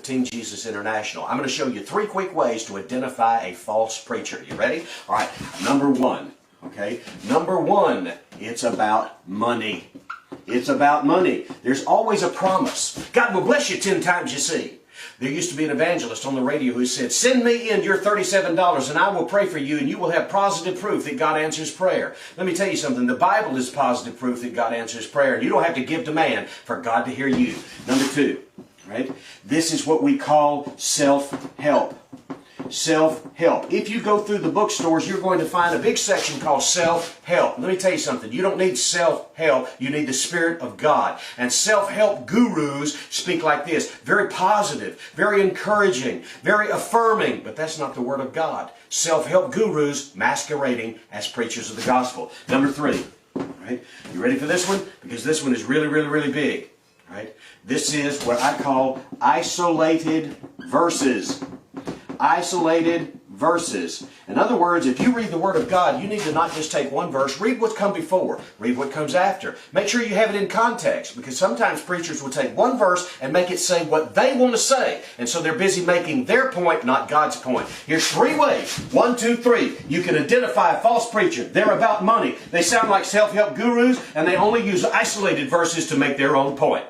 with Team Jesus International. I'm going to show you 3 quick ways to identify a false preacher. You ready? All right, number 1. Okay, number 1, it's about money. It's about money. There's always a promise. God will bless you 10 times you see. There used to be an evangelist on the radio who said, send me in your $37 and I will pray for you and you will have positive proof that God answers prayer. Let me tell you something. The Bible is positive proof that God answers prayer. And you don't have to give to man for God to hear you. Number 2, right? This is what we call self-help. Self-help. If you go through the bookstores, you're going to find a big section called self-help. Let me tell you something. You don't need self-help. You need the Spirit of God. And self-help gurus speak like this. Very positive, very encouraging, very affirming. But that's not the Word of God. Self-help gurus masquerading as preachers of the gospel. Number 3. Right? You ready for this one? Because this one is really, really, really big. Right? This is what I call isolated verses. Isolated verses. In other words, if you read the Word of God, you need to not just take one verse, read what's come before, read what comes after. Make sure you have it in context, because sometimes preachers will take one verse and make it say what they want to say. And so they're busy making their point, not God's point. Here's 3 ways. 1, 2, 3. You can identify a false preacher. They're about money. They sound like self-help gurus, and they only use isolated verses to make their own point.